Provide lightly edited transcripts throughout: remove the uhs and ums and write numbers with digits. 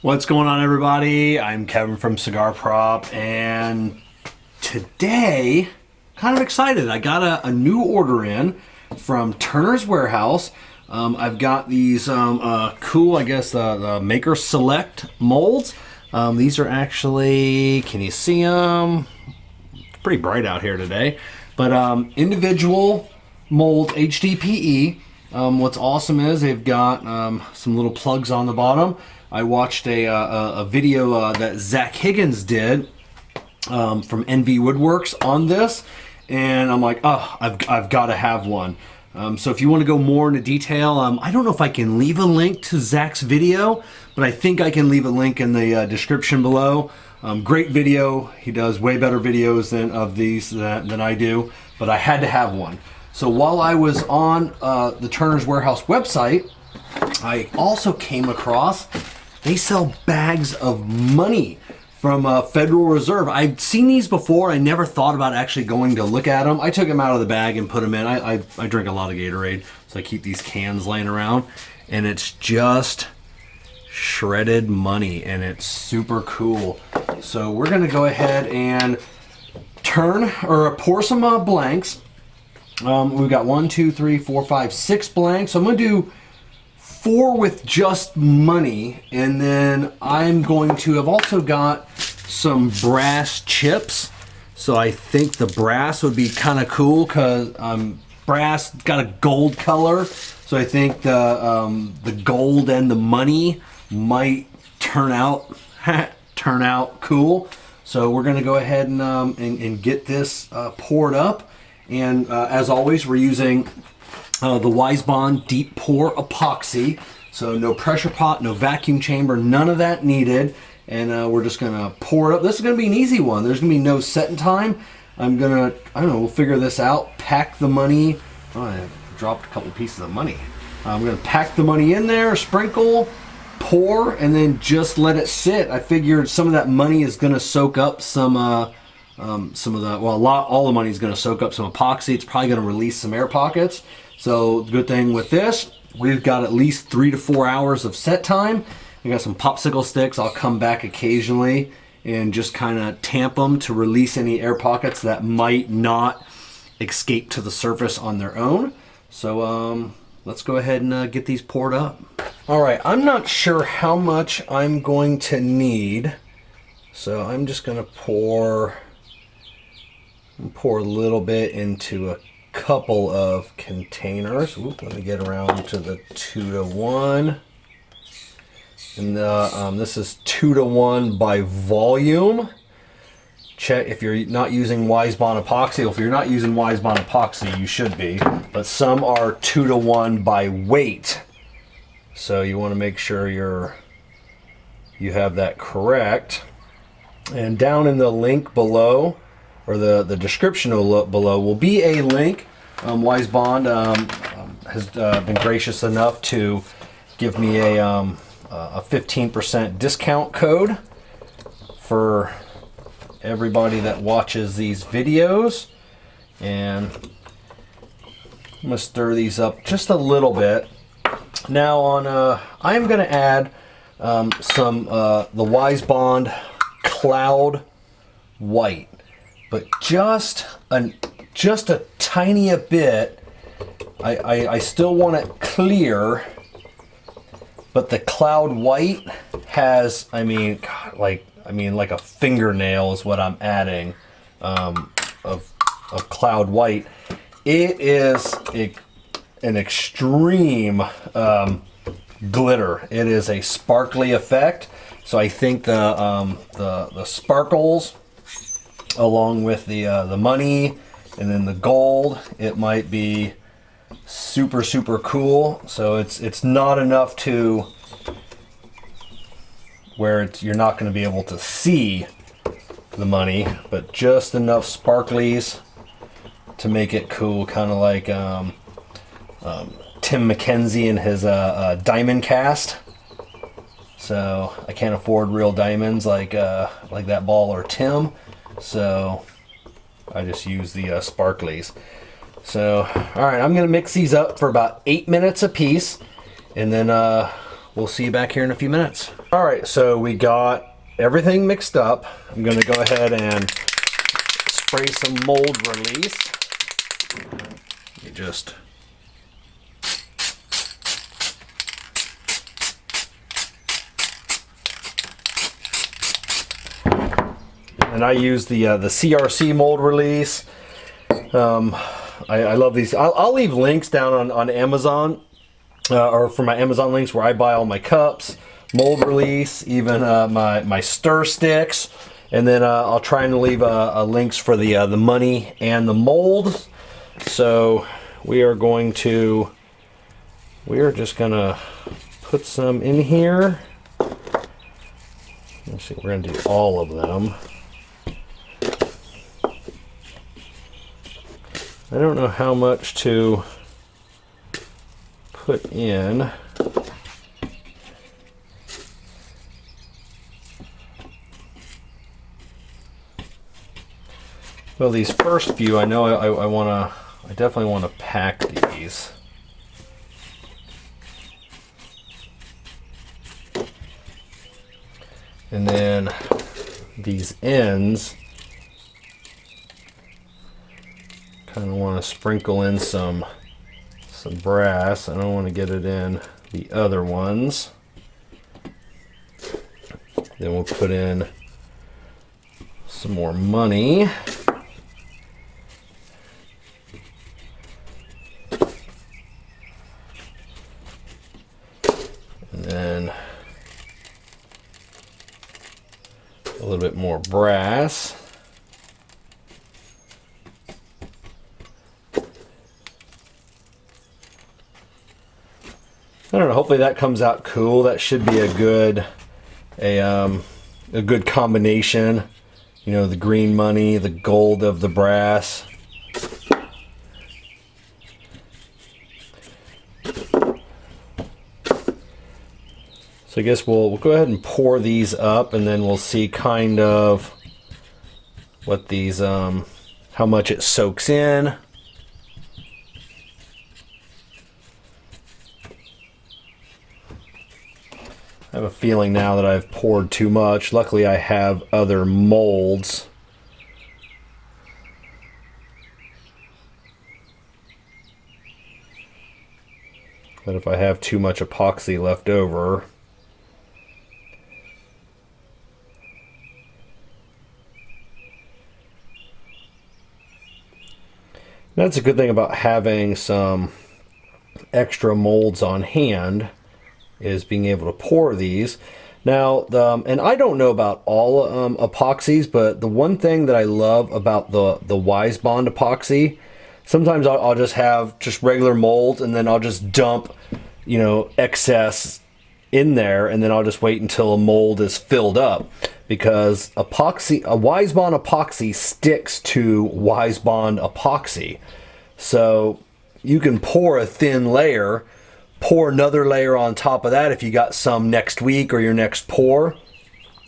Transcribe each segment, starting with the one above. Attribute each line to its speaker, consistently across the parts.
Speaker 1: What's going on, everybody? I'm Kevin from Cigar Prop, and today, kind of excited. I got a new order in from Turner's Warehouse. I've got these cool, I guess, the Maker Select molds. These are actually, can you see them? It's pretty bright out here today. But individual mold HDPE. What's awesome is they've got some little plugs on the bottom. I watched a video that Zach Higgins did from NV Woodworks on this, and I'm like, oh, I've got to have one. So if you want to go more into detail, I don't know if I can leave a link to Zach's video, but I think I can leave a link in the description below. Great video. He does way better videos than I do, but I had to have one. So while I was on the Turner's Warehouse website, I also came across, they sell bags of money from Federal Reserve. I've seen these before. I never thought about actually going to look at them. I took them out of the bag and put them in. I drink a lot of Gatorade, so I keep these cans laying around, and it's just shredded money, and it's super cool. So we're gonna go ahead and pour some blanks. We've got 1, 2, 3, 4, 5, 6 blanks. So I'm gonna do 4 with just money, and then I've also got some brass chips. So I think the brass would be kind of cool because brass got a gold color. So I think the gold and the money might turn out cool. So we're gonna go ahead and get this poured up. And as always, we're using the WiseBond Deep Pour Epoxy. So no pressure pot, no vacuum chamber, none of that needed. And we're just gonna pour it up. This is gonna be an easy one. There's gonna be no setting time. I don't know, we'll figure this out. Pack the money. Oh, I dropped a couple pieces of money. I'm gonna pack the money in there, sprinkle, pour, and then just let it sit. I figured some of that money is gonna soak up some of the, all the money is going to soak up some epoxy. It's probably going to release some air pockets. So the good thing with this, we've got at least 3 to 4 hours of set time. We got some popsicle sticks. I'll come back occasionally and just kind of tamp them to release any air pockets that might not escape to the surface on their own. So let's go ahead and get these poured up. All right, I'm not sure how much I'm going to need, so I'm just going to pour a little bit into a couple of containers. Oop, let me get around to the 2-to-1. And this is 2-to-1 by volume. Check if you're not using WiseBond Epoxy. If you're not using WiseBond Epoxy, you should be. But some are 2-to-1 by weight. So you want to make sure you have that correct. And down in the link below, or the description below, will be a link. WiseBond has been gracious enough to give me a 15% discount code for everybody that watches these videos. And I'm gonna stir these up just a little bit. Now I'm gonna add some the WiseBond Cloud White. But just a tiny bit. I still want it clear, but the Cloud White has, like a fingernail is what I'm adding of Cloud White. It is an extreme glitter. It is a sparkly effect. So I think the sparkles, along with the money and then the gold, it might be super cool. So it's not enough to where you're not going to be able to see the money, but just enough sparklies to make it cool, kind of like Tim McKenzie and his diamond cast. So I can't afford real diamonds like that baller Tim. So I just use the sparklies. So, all right, I'm gonna mix these up for about 8 minutes a piece, and then we'll see you back here in a few minutes. All right, so we got everything mixed up. I'm gonna go ahead and spray some mold release. You just and I use the CRC mold release. I love these. I'll leave links down on Amazon or for my Amazon links where I buy all my cups, mold release, even my stir sticks, and then I'll try and leave links for the money and the mold. So we are just gonna put some in here. Let's see, we're gonna do all of them. I don't know how much to put in. Well, these first few, I know I definitely want to pack these. And then these ends, kind of want to sprinkle in some brass. I don't want to get it in the other ones. Then we'll put in some more money. And then a little bit more brass. I don't know, hopefully that comes out cool. That should be a good combination. You know, the green money, the gold of the brass. So I guess we'll go ahead and pour these up, and then we'll see kind of what these, how much it soaks in. I have a feeling now that I've poured too much. Luckily I have other molds. But if I have too much epoxy left over, that's a good thing about having some extra molds on hand, is being able to pour these. Now, and I don't know about all epoxies, but the one thing that I love about the WiseBond epoxy, sometimes I'll just have just regular molds, and then I'll just dump, you know, excess in there, and then I'll just wait until a mold is filled up, because a WiseBond epoxy sticks to WiseBond epoxy. So you can pour a thin layer, pour another layer on top of that if you got some next week or your next pour,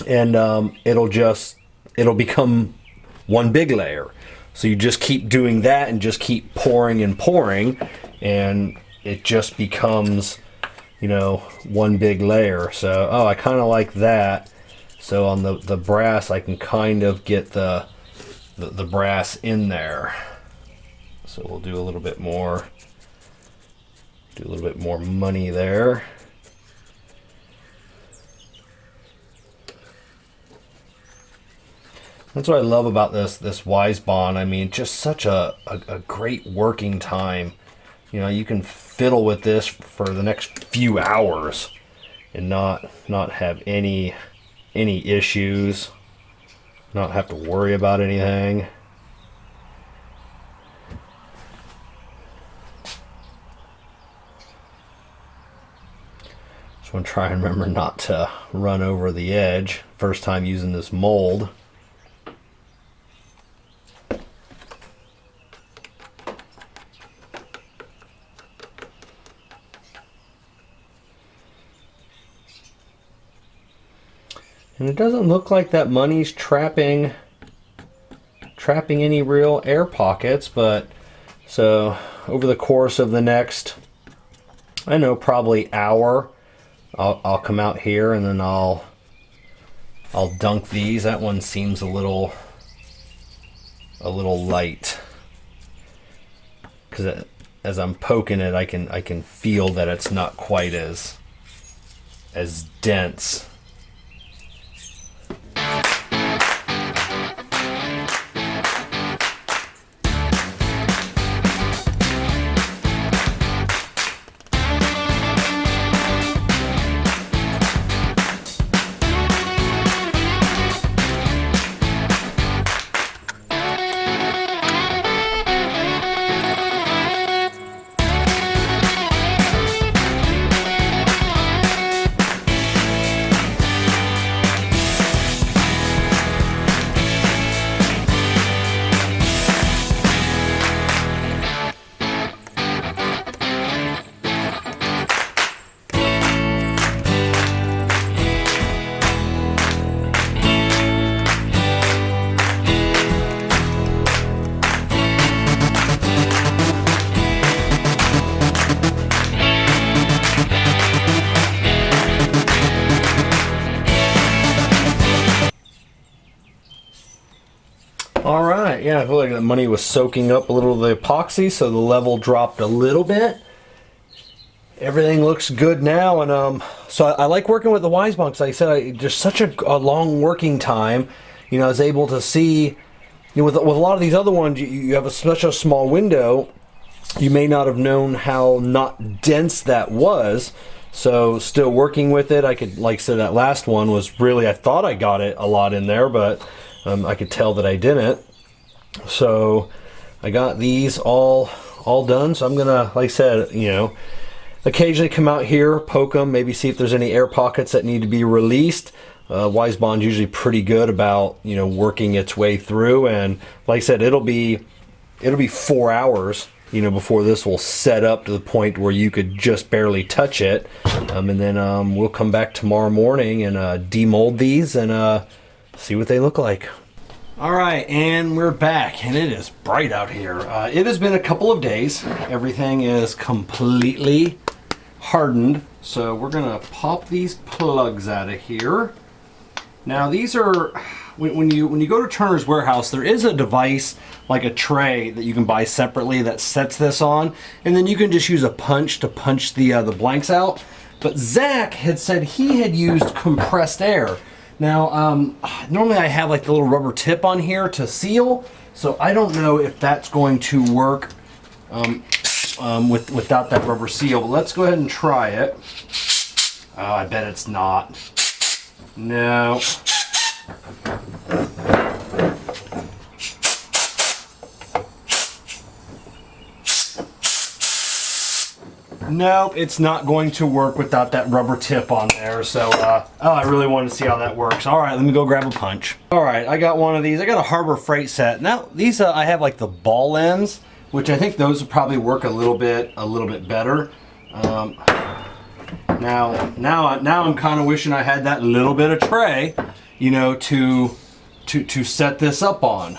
Speaker 1: and it'll become one big layer. So you just keep doing that and just keep pouring and pouring, and it just becomes, you know, one big layer. So I kind of like that. So on the brass, I can kind of get the brass in there. So we'll do a little bit more. Do a little bit more money there. That's what I love about this WiseBond. I mean, just such a great working time. You know, you can fiddle with this for the next few hours and not have any issues, not have to worry about anything. I'm going to try and remember not to run over the edge first time using this mold. And it doesn't look like that money's trapping any real air pockets, but so over the course of the next, I know, probably hour, I'll come out here and then I'll dunk these. That one seems a little light, because as I'm poking it, I can feel that it's not quite as dense. Alright, yeah, I feel like the money was soaking up a little of the epoxy, so the level dropped a little bit. Everything looks good now, and so I like working with the WiseBond, because like I said, there's such a long working time. You know, I was able to see, you know, with a lot of these other ones, you have such a small window, you may not have known how not dense that was. So still working with it, I could, like I said, that last one was really, I thought I got it a lot in there, but I could tell that I didn't. So I got these all done. So I'm gonna, like I said, you know, occasionally come out here, poke them, maybe see if there's any air pockets that need to be released. WiseBond's usually pretty good about, you know, working its way through, and like I said, it'll be 4 hours, you know, before this will set up to the point where you could just barely touch it. And then we'll come back tomorrow morning and demold these and see what they look like. All right, and we're back, and it is bright out here. It has been a couple of days. Everything is completely hardened, so we're gonna pop these plugs out of here. Now these are, when you go to Turner's Warehouse, there is a device like a tray that you can buy separately that sets this on, and then you can just use a punch to punch the blanks out. But Zach had said he had used compressed air. Now, normally I have like the little rubber tip on here to seal, so I don't know if that's going to work without that rubber seal. But let's go ahead and try it. Oh, I bet it's not. No. Nope, it's not going to work without that rubber tip on there. So, oh, I really want to see how that works. All right, let me go grab a punch. All right, I got one of these. I got a Harbor Freight set. Now, these I have like the ball ends, which I think those would probably work a little bit better. Now I'm kind of wishing I had that little bit of tray, you know, to set this up on.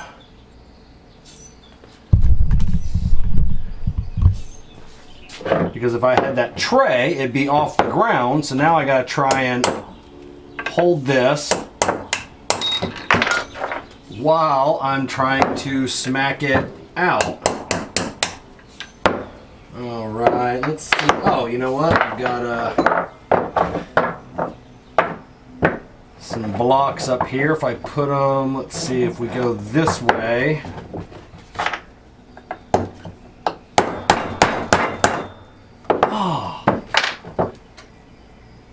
Speaker 1: Because if I had that tray, it'd be off the ground. So now I gotta try and hold this while I'm trying to smack it out. All right, let's see. Oh, you know what? I've got some blocks up here. If I put them, let's see if we go this way.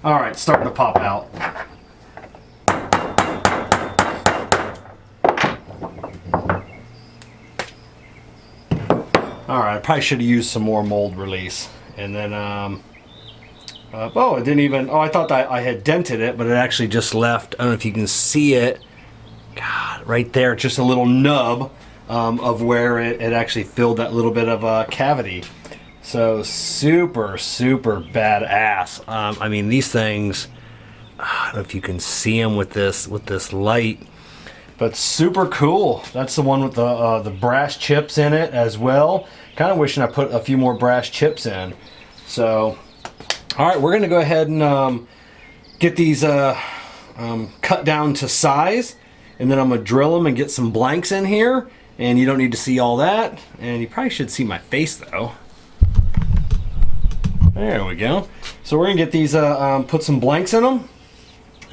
Speaker 1: All right, starting to pop out. All right, I probably should have used some more mold release. And then, oh, it didn't even, oh, I thought that I had dented it, but it actually just left, I don't know if you can see it. God, right there, just a little nub of where it actually filled that little bit of a cavity. So super badass. I mean, these things, I don't know if you can see them with this light, but super cool. That's the one with the brass chips in it as well. Kind of wishing I put a few more brass chips in. So All right, we're gonna go ahead and get these cut down to size, and then I'm gonna drill them and get some blanks in here. And you don't need to see all that, and you probably should see my face though. There we go. So we're gonna get these, put some blanks in them,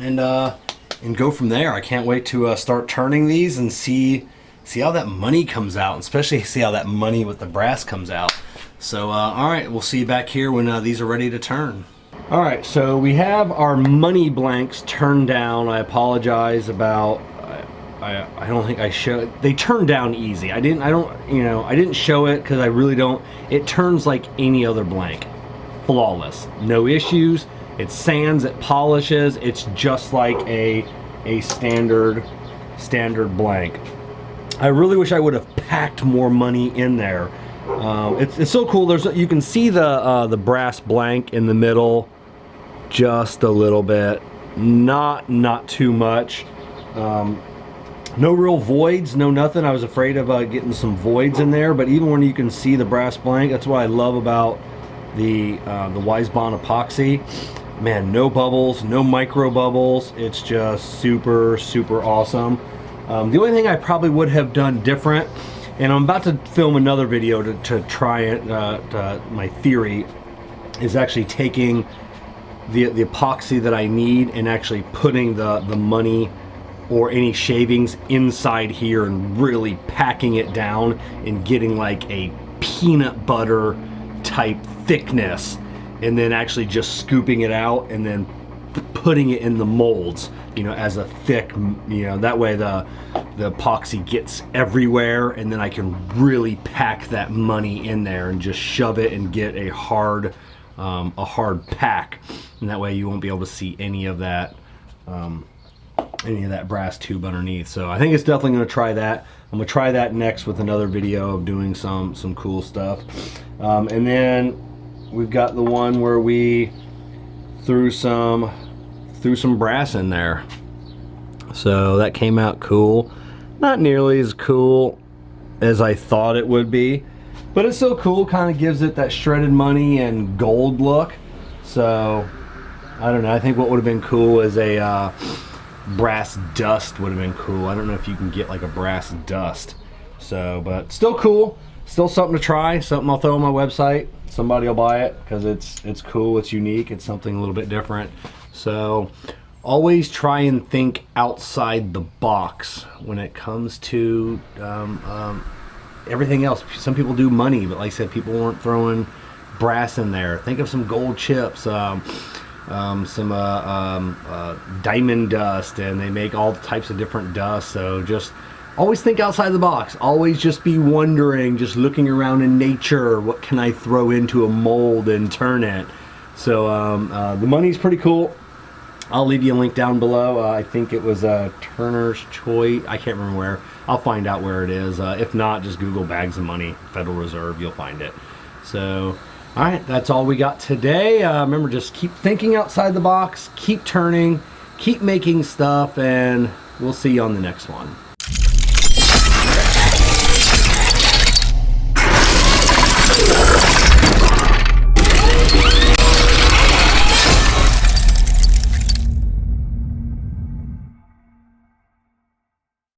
Speaker 1: and go from there. I can't wait to start turning these and see how that money comes out, and especially see how that money with the brass comes out. So all right, we'll see you back here when these are ready to turn. All right, so we have our money blanks turned down. I apologize about, I don't think I showed, they turned down easy. I didn't show it because I really don't. It turns like any other blank, flawless, no issues. It sands, it polishes. It's just like a standard blank. I really wish I would have packed more money in there. It's so cool. You can see the brass blank in the middle, just a little bit, not too much. No real voids, no nothing. I was afraid of getting some voids in there, but even when you can see the brass blank, that's what I love about the WiseBond epoxy. Man, no bubbles, no micro bubbles. It's just super awesome. The only thing I probably would have done different, and I'm about to film another video to try it, my theory is actually taking the epoxy that I need and actually putting the money or any shavings inside here and really packing it down and getting like a peanut butter type thickness, and then actually just scooping it out and then putting it in the molds, you know, as a thick, you know, that way the epoxy gets everywhere, and then I can really pack that money in there and just shove it and get a hard pack, and that way you won't be able to see any of that brass tube underneath. So I think it's definitely going to try that. I'm going to try that next with another video of doing some cool stuff. And then we've got the one where we threw some brass in there. So that came out cool. Not nearly as cool as I thought it would be, but it's still cool. Kind of gives it that shredded money and gold look. So I don't know. I think what would have been cool is a brass dust would have been cool. I don't know if you can get like a brass dust. So, but still cool. Still something to try. Something I'll throw on my website. Somebody will buy it because it's cool. It's unique. It's something a little bit different. So always try and think outside the box when it comes to everything else. Some people do money, but like I said, people weren't throwing brass in there. Think of some gold chips, some diamond dust, and they make all types of different dust. So just always think outside the box. Always just be wondering, just looking around in nature, what can I throw into a mold and turn it. So the money's pretty cool. I'll leave you a link down below. I think it was Turner's Choice. I can't remember where. I'll find out where it is. If not, just Google bags of money, Federal Reserve, you'll find it. So, all right, that's all we got today. Remember, just keep thinking outside the box, keep turning, keep making stuff, and we'll see you on the next one.